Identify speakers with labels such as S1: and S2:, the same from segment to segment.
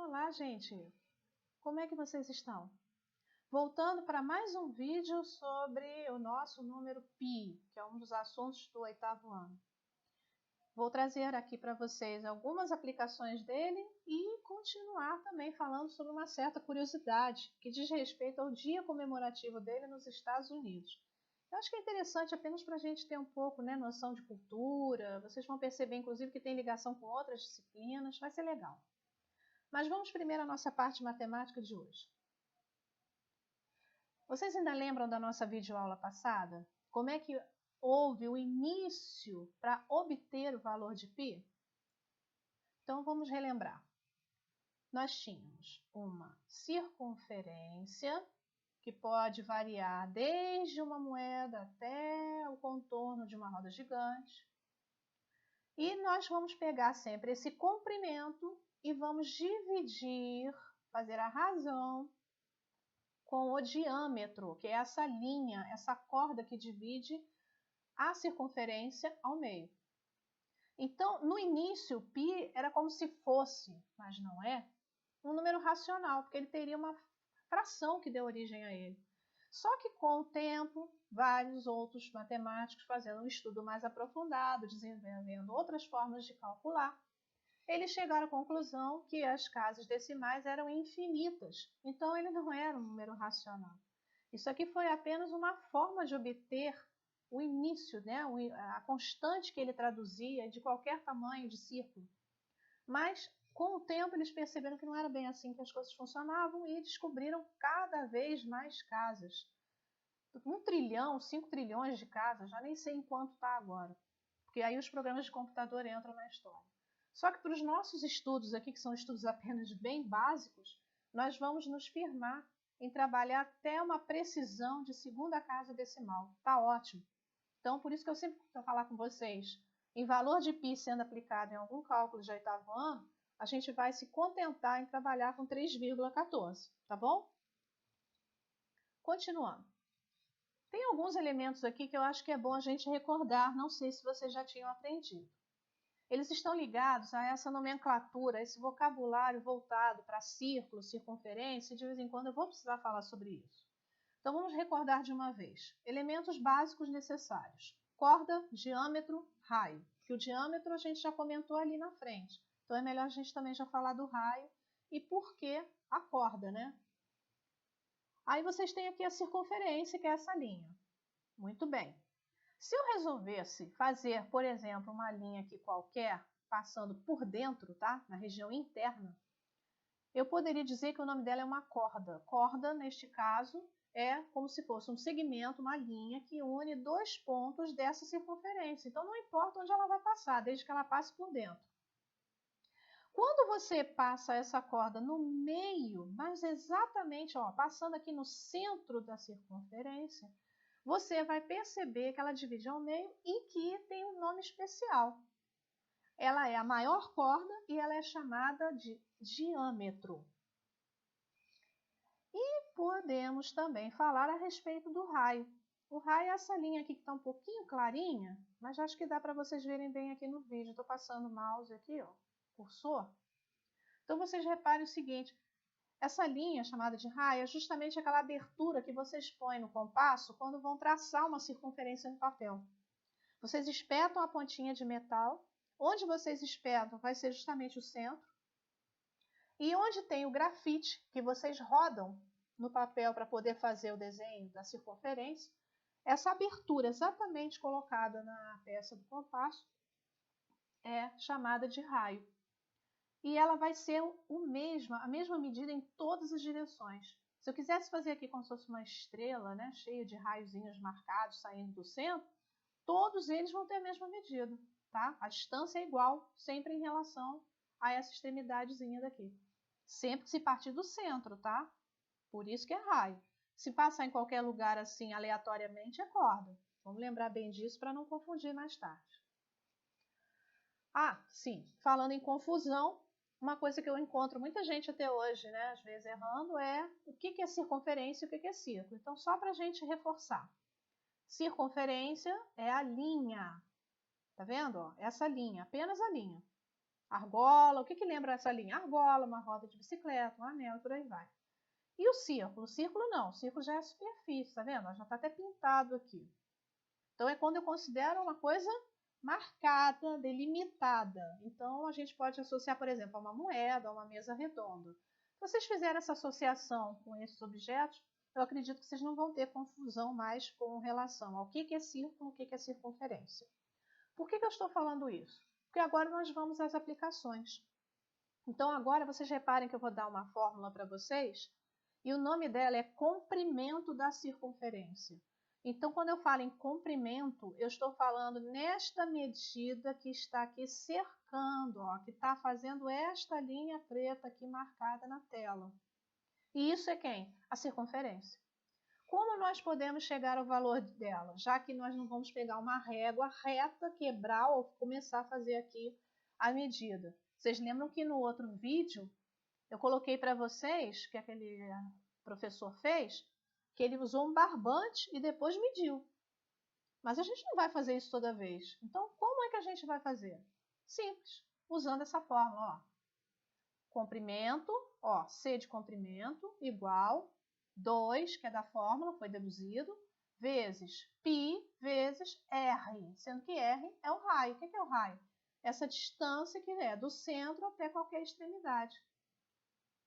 S1: Olá, gente! Como é que vocês estão? Voltando para mais um vídeo sobre o nosso número π, que é um dos assuntos do 8º ano. Vou trazer aqui para vocês algumas aplicações dele e continuar também falando sobre uma certa curiosidade que diz respeito ao dia comemorativo dele nos Estados Unidos. Eu acho que é interessante apenas para a gente ter um pouco, noção de cultura. Vocês vão perceber, inclusive, que tem ligação com outras disciplinas. Vai ser legal. Mas vamos primeiro à nossa parte matemática de hoje. Vocês ainda lembram da nossa videoaula passada? Como é que houve o início para obter o valor de π? Então vamos relembrar. Nós tínhamos uma circunferência que pode variar desde uma moeda até o contorno de uma roda gigante. E nós vamos pegar sempre esse comprimento e vamos dividir, fazer a razão com o diâmetro, que é essa linha, essa corda que divide a circunferência ao meio. Então, no início, π era como se fosse, mas não é, um número racional, porque ele teria uma fração que deu origem a ele. Só que com o tempo, vários outros matemáticos fazendo um estudo mais aprofundado, desenvolvendo outras formas de calcular, eles chegaram à conclusão que as casas decimais eram infinitas, então ele não era um número racional. Isso aqui foi apenas uma forma de obter o início, a constante que ele traduzia de qualquer tamanho de círculo. Mas, com o tempo, eles perceberam que não era bem assim que as coisas funcionavam e descobriram cada vez mais casas. 1 trilhão, 5 trilhões de casas, já nem sei em quanto está agora, porque aí os programas de computador entram na história. Só que para os nossos estudos aqui, que são estudos apenas bem básicos, nós vamos nos firmar em trabalhar até uma precisão de segunda casa decimal. Tá ótimo. Então, por isso que eu sempre vou falar com vocês, em valor de π sendo aplicado em algum cálculo de 8º ano, a gente vai se contentar em trabalhar com 3,14, tá bom? Continuando. Tem alguns elementos aqui que eu acho que é bom a gente recordar, não sei se vocês já tinham aprendido. Eles estão ligados a essa nomenclatura, a esse vocabulário voltado para círculo, circunferência, e de vez em quando eu vou precisar falar sobre isso. Então vamos recordar de uma vez. Elementos básicos necessários. Corda, diâmetro, raio. Que o diâmetro a gente já comentou ali na frente. Então é melhor a gente também já falar do raio e por que a corda, né? Aí vocês têm aqui a circunferência, que é essa linha. Muito bem. Se eu resolvesse fazer, por exemplo, uma linha aqui qualquer, passando por dentro, tá? Na região interna, eu poderia dizer que o nome dela é uma corda. Corda, neste caso, é como se fosse um segmento, uma linha que une dois pontos dessa circunferência. Então, não importa onde ela vai passar, desde que ela passe por dentro. Quando você passa essa corda no meio, mas exatamente, passando aqui no centro da circunferência, você vai perceber que ela divide ao meio e que tem um nome especial. Ela é a maior corda e ela é chamada de diâmetro. E podemos também falar a respeito do raio. O raio é essa linha aqui que está um pouquinho clarinha, mas acho que dá para vocês verem bem aqui no vídeo. Estou passando o mouse aqui, cursor. Então vocês reparem o seguinte, essa linha chamada de raio é justamente aquela abertura que vocês põem no compasso quando vão traçar uma circunferência no papel. Vocês espetam a pontinha de metal, onde vocês espetam vai ser justamente o centro, e onde tem o grafite, que vocês rodam no papel para poder fazer o desenho da circunferência, essa abertura exatamente colocada na peça do compasso é chamada de raio. E ela vai ser a mesma medida em todas as direções. Se eu quisesse fazer aqui como se fosse uma estrela, cheia de raiozinhos marcados saindo do centro, todos eles vão ter a mesma medida, tá? A distância é igual, sempre em relação a essa extremidadezinha daqui. Sempre que se partir do centro, tá? Por isso que é raio. Se passar em qualquer lugar assim aleatoriamente, é corda. Vamos lembrar bem disso para não confundir mais tarde. Ah, sim, falando em confusão, uma coisa que eu encontro muita gente até hoje, às vezes errando, é o que é circunferência e o que é círculo. Então, só para a gente reforçar. Circunferência é a linha. Tá vendo? Essa linha, apenas a linha. Argola, o que que lembra essa linha? Argola, uma roda de bicicleta, um anel, por aí vai. E o círculo? O círculo não, o círculo já é superfície, tá vendo? Já está até pintado aqui. Então é quando eu considero uma coisa marcada, delimitada. Então a gente pode associar, por exemplo, a uma moeda, a uma mesa redonda. Se vocês fizerem essa associação com esses objetos, eu acredito que vocês não vão ter confusão mais com relação ao que é círculo, o que é circunferência. Por que eu estou falando isso? Porque agora nós vamos às aplicações. Então agora vocês reparem que eu vou dar uma fórmula para vocês, e o nome dela é comprimento da circunferência. Então, quando eu falo em comprimento, eu estou falando nesta medida que está aqui cercando, ó, que está fazendo esta linha preta aqui marcada na tela. E isso é quem? A circunferência. Como nós podemos chegar ao valor dela? Já que nós não vamos pegar uma régua reta, quebrar ou começar a fazer aqui a medida. Vocês lembram que no outro vídeo eu coloquei para vocês, que aquele professor fez, que ele usou um barbante e depois mediu. Mas a gente não vai fazer isso toda vez. Então, como é que a gente vai fazer? Simples, usando essa fórmula. Ó. Comprimento, ó, C de comprimento, igual 2, que é da fórmula, foi deduzido, vezes π, vezes R, sendo que R é o raio. O que é o raio? Essa distância que é do centro até qualquer extremidade,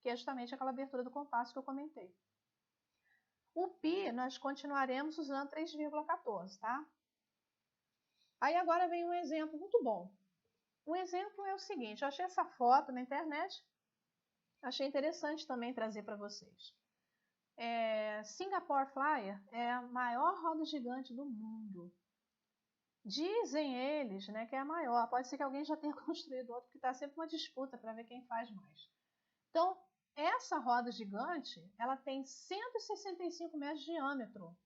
S1: que é justamente aquela abertura do compasso que eu comentei. O π nós continuaremos usando 3,14, tá? Aí agora vem um exemplo muito bom. Um exemplo é o seguinte, eu achei essa foto na internet, achei interessante também trazer para vocês. Singapore Flyer é a maior roda gigante do mundo. Dizem eles, né, que é a maior. Pode ser que alguém já tenha construído outro, porque está sempre uma disputa para ver quem faz mais. Então, essa roda gigante, ela tem 165 metros de diâmetro.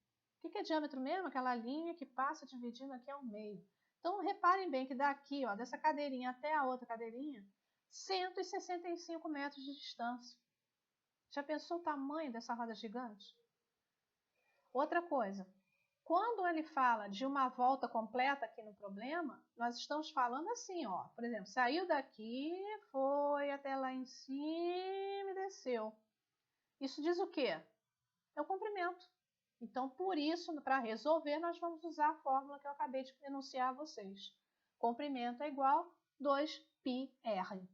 S1: O que é diâmetro mesmo? Aquela linha que passa dividindo aqui ao meio. Então, reparem bem que daqui, ó, dessa cadeirinha até a outra cadeirinha, 165 metros de distância. Já pensou o tamanho dessa roda gigante? Outra coisa, quando ele fala de uma volta completa aqui no problema, nós estamos falando assim, ó, por exemplo, saiu daqui, foi até lá em cima e desceu. Isso diz o quê? É o comprimento. Então, por isso, para resolver, nós vamos usar a fórmula que eu acabei de enunciar a vocês. Comprimento é igual 2πr.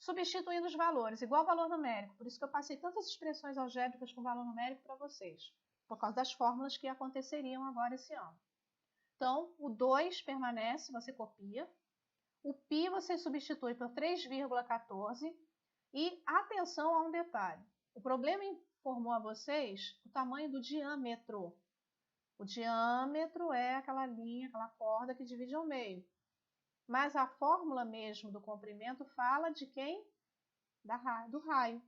S1: Substituindo os valores, igual valor numérico. Por isso que eu passei tantas expressões algébricas com valor numérico para vocês. Por causa das fórmulas que aconteceriam agora esse ano. Então, o 2 permanece, você copia. O π você substitui por 3,14. E atenção a um detalhe. O problema informou a vocês o tamanho do diâmetro. O diâmetro é aquela linha, aquela corda que divide ao meio. Mas a fórmula mesmo do comprimento fala de quem? Do raio.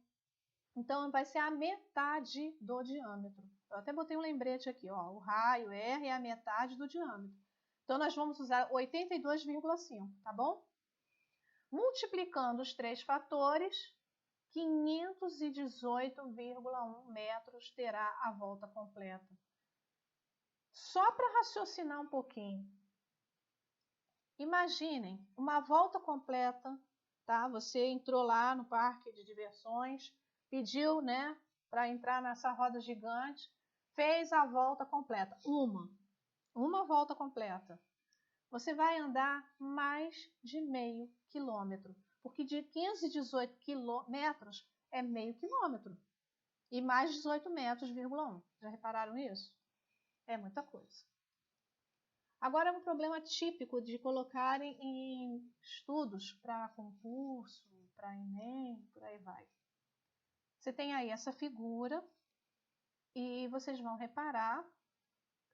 S1: Então, vai ser a metade do diâmetro. Eu até botei um lembrete aqui, ó. O raio R é a metade do diâmetro. Então, nós vamos usar 82,5, tá bom? Multiplicando os três fatores, 518,1 metros terá a volta completa. Só para raciocinar um pouquinho. Imaginem uma volta completa, tá? Você entrou lá no parque de diversões, pediu, né, para entrar nessa roda gigante, fez a volta completa, uma volta completa. Você vai andar mais de meio quilômetro, porque de 518 metros é meio quilômetro e mais 18 metros, 1. Já repararam isso? É muita coisa. Agora, um problema típico de colocarem em estudos para concurso, para Enem, por aí vai. Você tem aí essa figura e vocês vão reparar.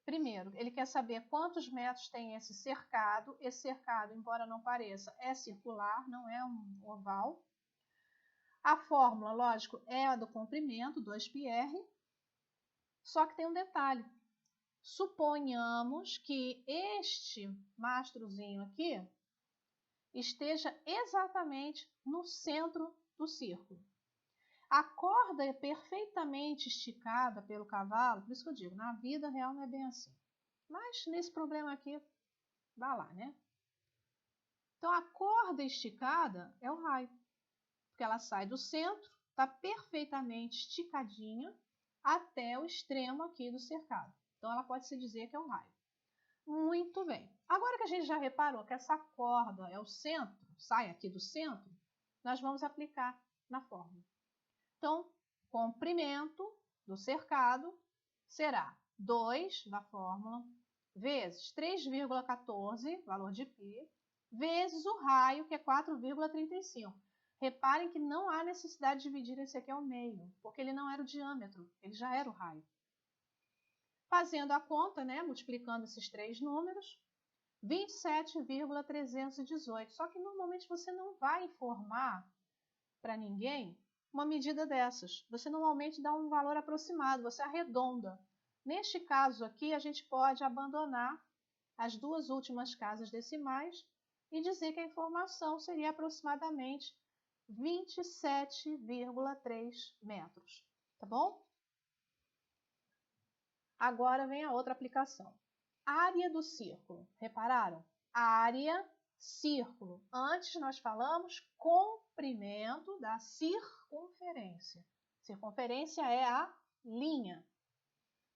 S1: Primeiro, ele quer saber quantos metros tem esse cercado. Esse cercado, embora não pareça, é circular, não é um oval. A fórmula, lógico, é a do comprimento, 2πr. Só que tem um detalhe. Suponhamos que este mastrozinho aqui esteja exatamente no centro do círculo. A corda é perfeitamente esticada pelo cavalo, por isso que eu digo, na vida real não é bem assim. Mas nesse problema aqui, vá lá, né? Então, a corda esticada é o raio, porque ela sai do centro, está perfeitamente esticadinha até o extremo aqui do cercado. Então, ela pode se dizer que é um raio. Muito bem. Agora que a gente já reparou que essa corda é o centro, sai aqui do centro, nós vamos aplicar na fórmula. Então, comprimento do cercado será 2 da fórmula, vezes 3,14, valor de π, vezes o raio, que é 4,35. Reparem que não há necessidade de dividir esse aqui ao meio, porque ele não era o diâmetro, ele já era o raio. Fazendo a conta, né, multiplicando esses três números, 27,318. Só que normalmente você não vai informar para ninguém uma medida dessas. Você normalmente dá um valor aproximado, você arredonda. Neste caso aqui, a gente pode abandonar as duas últimas casas decimais e dizer que a informação seria aproximadamente 27,3 metros, tá bom? Agora vem a outra aplicação. Área do círculo. Repararam? Área, círculo. Antes nós falamos comprimento da circunferência. Circunferência é a linha.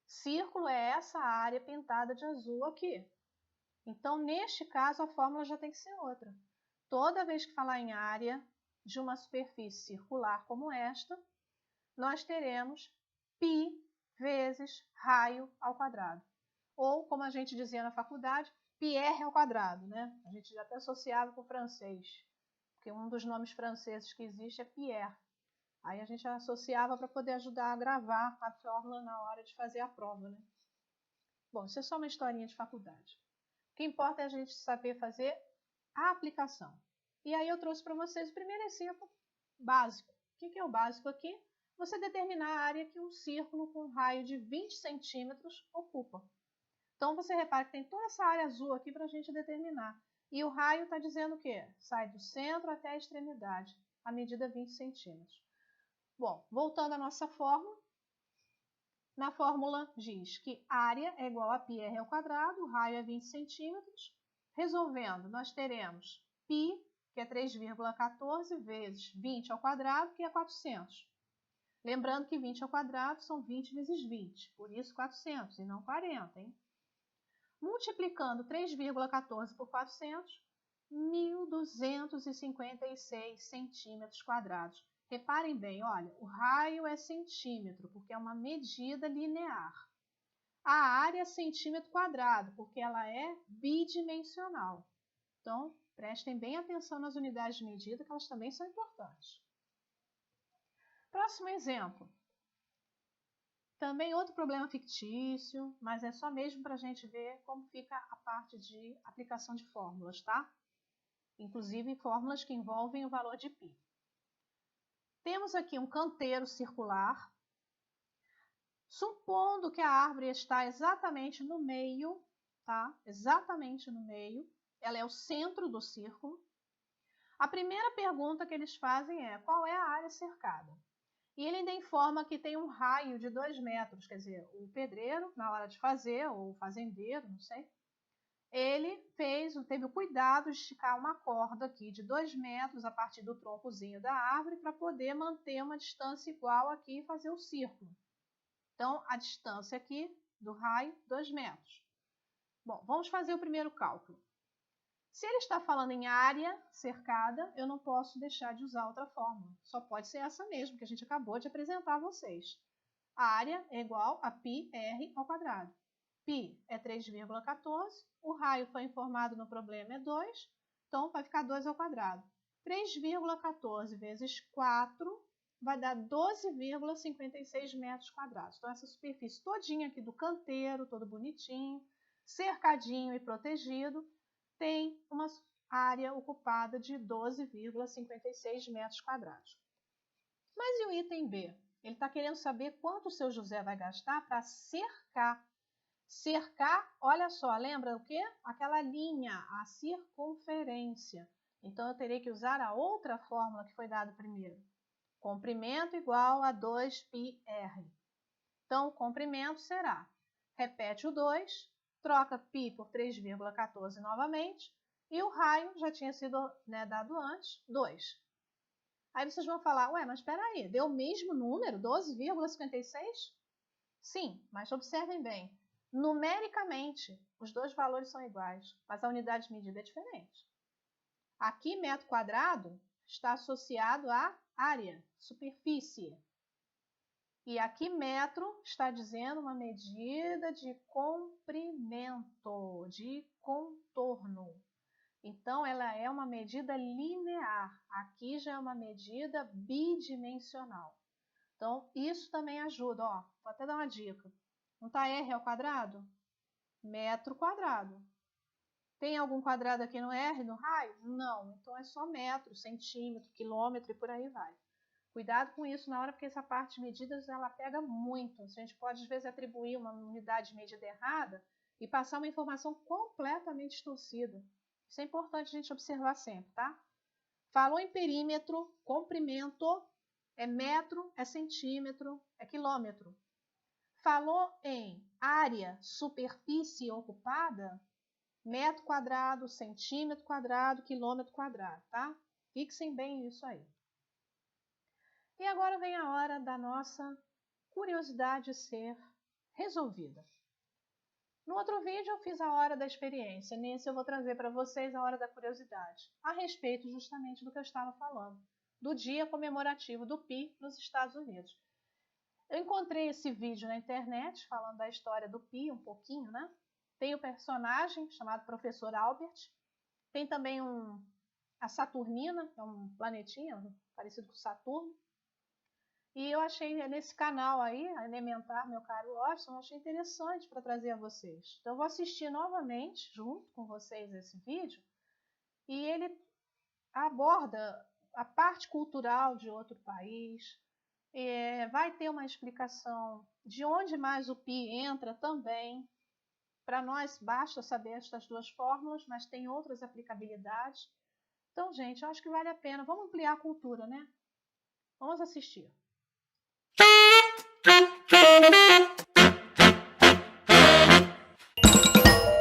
S1: Círculo é essa área pintada de azul aqui. Então, neste caso, a fórmula já tem que ser outra. Toda vez que falar em área de uma superfície circular como esta, nós teremos π vezes raio ao quadrado. Ou, como a gente dizia na faculdade, Pierre ao quadrado, né? A gente já até associava com o francês, porque um dos nomes franceses que existe é Pierre. Aí a gente associava para poder ajudar a gravar a fórmula na hora de fazer a prova, né? Bom, isso é só uma historinha de faculdade. O que importa é a gente saber fazer a aplicação. E aí eu trouxe para vocês o primeiro exemplo básico. O que é o básico aqui? Você determinar a área que um círculo com um raio de 20 centímetros ocupa. Então, você repara que tem toda essa área azul aqui para a gente determinar. E o raio está dizendo o quê? Sai do centro até a extremidade, a medida 20 centímetros. Bom, voltando à nossa fórmula. Na fórmula diz que área é igual a πr ao quadrado, o raio é 20 centímetros. Resolvendo, nós teremos π, que é 3,14, vezes 20 ao quadrado, que é 400. Lembrando que 20 ao quadrado são 20 vezes 20, por isso 400 e não 40, hein? Multiplicando 3,14 por 400, 1.256 centímetros quadrados. Reparem bem, olha, o raio é centímetro, porque é uma medida linear. A área é centímetro quadrado, porque ela é bidimensional. Então, prestem bem atenção nas unidades de medida, que elas também são importantes. Próximo exemplo. Também outro problema fictício, mas é só mesmo para a gente ver como fica a parte de aplicação de fórmulas, tá? Inclusive fórmulas que envolvem o valor de π. Temos aqui um canteiro circular. Supondo que a árvore está exatamente no meio, tá? Exatamente no meio, ela é o centro do círculo. A primeira pergunta que eles fazem é: qual é a área cercada? E ele ainda informa que tem um raio de 2 metros, quer dizer, o pedreiro, na hora de fazer, ou o fazendeiro, não sei, ele teve o cuidado de esticar uma corda aqui de 2 metros a partir do troncozinho da árvore para poder manter uma distância igual aqui e fazer o círculo. Então, a distância aqui do raio, 2 metros. Bom, vamos fazer o primeiro cálculo. Se ele está falando em área cercada, eu não posso deixar de usar outra fórmula. Só pode ser essa mesmo, que a gente acabou de apresentar a vocês. A área é igual a πr ao quadrado. Π é 3,14, o raio foi informado no problema é 2, então vai ficar 2 ao quadrado. 3,14 vezes 4 vai dar 12,56 metros quadrados. Então, essa superfície todinha aqui do canteiro, todo bonitinho, cercadinho e protegido, tem uma área ocupada de 12,56 metros quadrados. Mas e o item B? Ele está querendo saber quanto o seu José vai gastar para cercar. Cercar, olha só, lembra o quê? Aquela linha, a circunferência. Então, eu terei que usar a outra fórmula que foi dada primeiro. Comprimento igual a 2πr. Então, o comprimento será, repete o 2, troca π por 3,14 novamente, E o raio já tinha sido, né, dado antes, 2. Aí vocês vão falar, ué, mas espera aí, deu o mesmo número, 12,56? Sim, mas observem bem. Numericamente, os dois valores são iguais, mas a unidade de medida é diferente. Aqui, metro quadrado está associado à área, superfície. E aqui, metro está dizendo uma medida de comprimento, de contorno. Então, ela é uma medida linear. Aqui já é uma medida bidimensional. Então, isso também ajuda. Ó, vou até dar uma dica. Não está R ao quadrado? Metro quadrado. Tem algum quadrado aqui no R, no raio? Não. Então, é só metro, centímetro, quilômetro e por aí vai. Cuidado com isso na hora, porque essa parte de medidas, ela pega muito. A gente pode, às vezes, atribuir uma unidade de medida errada e passar uma informação completamente distorcida. Isso é importante a gente observar sempre, tá? Falou em perímetro, comprimento, é metro, é centímetro, é quilômetro. Falou em área, superfície ocupada, metro quadrado, centímetro quadrado, quilômetro quadrado, tá? Fixem bem isso aí. E agora vem a hora da nossa curiosidade ser resolvida. No outro vídeo eu fiz a hora da experiência, nesse eu vou trazer para vocês a hora da curiosidade, a respeito justamente do que eu estava falando, do dia comemorativo do Pi nos Estados Unidos. Eu encontrei esse vídeo na internet, falando da história do Pi um pouquinho, né? Tem o personagem chamado Professor Albert, tem também a Saturnina, que é um planetinha parecido com Saturno. E eu achei nesse canal aí, a Elementar, meu caro Washington, eu achei interessante para trazer a vocês. Então eu vou assistir novamente, junto com vocês, esse vídeo, e ele aborda a parte cultural de outro país, vai ter uma explicação de onde mais o Pi entra também. Para nós basta saber estas duas fórmulas, mas tem outras aplicabilidades. Então, gente, eu acho que vale a pena. Vamos ampliar a cultura, né? Vamos assistir.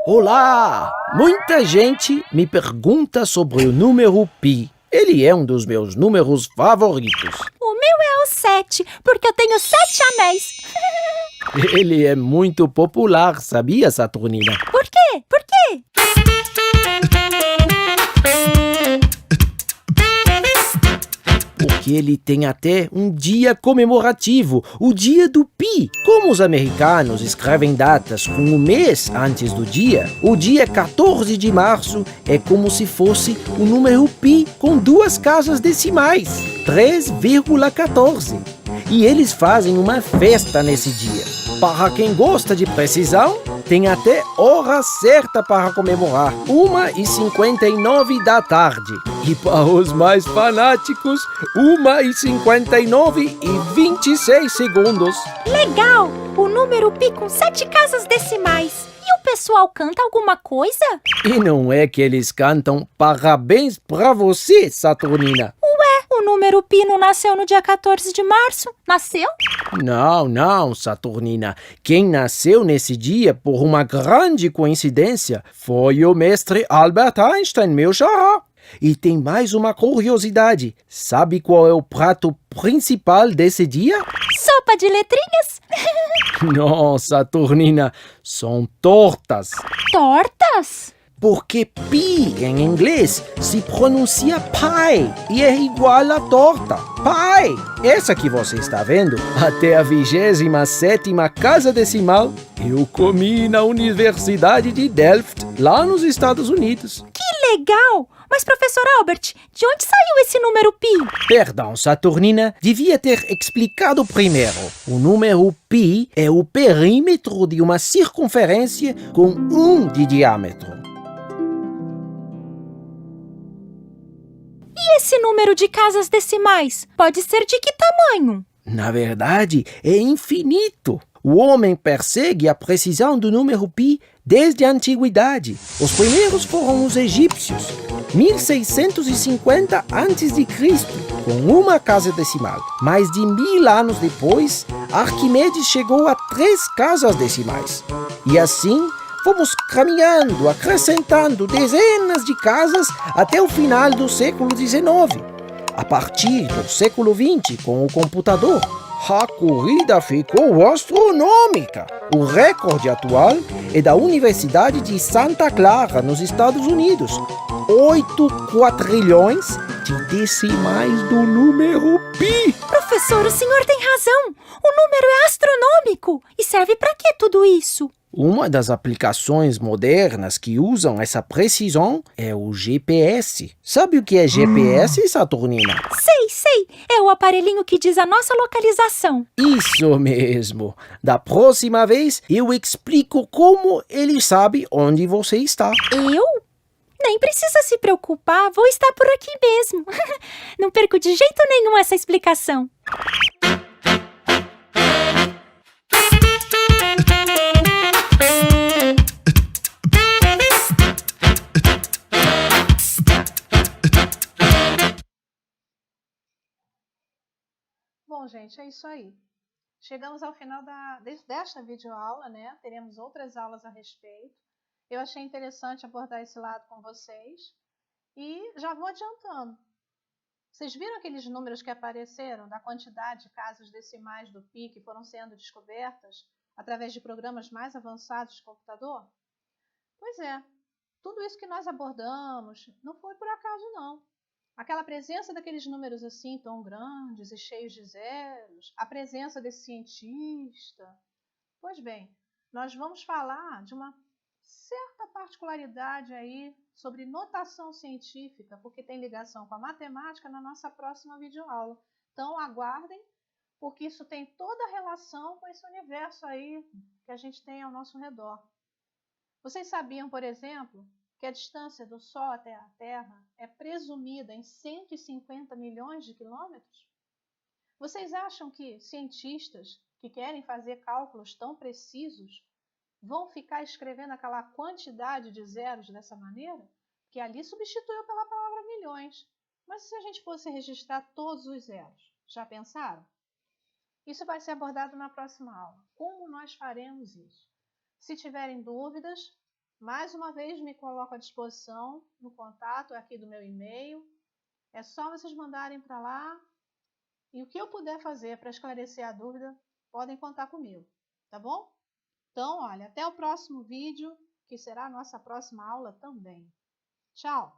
S2: Olá! Muita gente me pergunta sobre o número Pi. Ele é um dos meus números favoritos.
S3: O meu é o 7, porque eu tenho 7 anéis.
S2: Ele é muito popular, sabia, Saturnina?
S3: Por quê? Por quê?
S2: Porque ele tem até um dia comemorativo, o dia do Pi. Como os americanos escrevem datas com um mês antes do dia, o dia 14 de março é como se fosse o número Pi com 2 casas decimais, 3,14. E eles fazem uma festa nesse dia. Para quem gosta de precisão, tem até hora certa para comemorar, 1h59 da tarde. E para os mais fanáticos, 1h59 e 26 segundos.
S3: Legal! O número Pi com 7 casas decimais. E o pessoal canta alguma coisa?
S2: E não é que eles cantam parabéns pra você, Saturnina.
S3: O número Pi não nasceu no dia 14 de março? Nasceu?
S2: Não, Saturnina. Quem nasceu nesse dia, por uma grande coincidência, foi o mestre Albert Einstein, meu xará. E tem mais uma curiosidade. Sabe qual é o prato principal desse dia?
S3: Sopa de letrinhas?
S2: Não, Saturnina, são tortas.
S3: Tortas?
S2: Porque pi em inglês se pronuncia pie e é igual a torta. Pie! Essa que você está vendo, até a 27ª casa decimal, eu comi na Universidade de Delft, lá nos Estados Unidos.
S3: Que legal! Mas, professor Albert, de onde saiu esse número Pi?
S2: Perdão, Saturnina, devia ter explicado primeiro. O número pi é o perímetro de uma circunferência com 1 de diâmetro.
S3: E esse número de casas decimais pode ser de que tamanho?
S2: Na verdade, é infinito. O homem persegue a precisão do número pi desde a antiguidade. Os primeiros foram os egípcios, 1650 a.C., com uma casa decimal. Mais de 1000 anos depois, Arquimedes chegou a 3 casas decimais. E assim, Fomos caminhando, acrescentando dezenas de casas até o final do século XIX. A partir do século XX, com o computador, a corrida ficou astronômica. O recorde atual é da Universidade de Santa Clara, nos Estados Unidos. 8 quatrilhões de decimais do número pi.
S3: Professor, o senhor tem razão. O número é astronômico. E serve para que tudo isso?
S2: Uma das aplicações modernas que usam essa precisão é o GPS. Sabe o que é GPS, Saturnina?
S3: Sei. É o aparelhinho que diz a nossa localização.
S2: Isso mesmo. Da próxima vez, eu explico como ele sabe onde você está.
S3: Eu? Nem precisa se preocupar, vou estar por aqui mesmo. Não perco de jeito nenhum essa explicação.
S1: Bom, gente, é isso aí. Chegamos ao final desta videoaula, né? Teremos outras aulas a respeito. Eu achei interessante abordar esse lado com vocês. E já vou adiantando. Vocês viram aqueles números que apareceram da quantidade de casas decimais do pi que foram sendo descobertas através de programas mais avançados de computador? Pois é, tudo isso que nós abordamos não foi por acaso, não. Aquela presença daqueles números assim tão grandes e cheios de zeros, a presença desse cientista. Pois bem, nós vamos falar de uma certa particularidade aí sobre notação científica, porque tem ligação com a matemática na nossa próxima videoaula. Então aguardem, porque isso tem toda a relação com esse universo aí que a gente tem ao nosso redor. Vocês sabiam, por exemplo, que a distância do Sol até a Terra é presumida em 150 milhões de quilômetros? Vocês acham que cientistas que querem fazer cálculos tão precisos vão ficar escrevendo aquela quantidade de zeros dessa maneira? Que ali substituiu pela palavra milhões. Mas e se a gente fosse registrar todos os zeros? Já pensaram? Isso vai ser abordado na próxima aula. Como nós faremos isso? Se tiverem dúvidas, mais uma vez me coloco à disposição no contato aqui do meu e-mail. É só vocês mandarem para lá e o que eu puder fazer para esclarecer a dúvida, podem contar comigo, tá bom? Então, olha, até o próximo vídeo, que será a nossa próxima aula também. Tchau!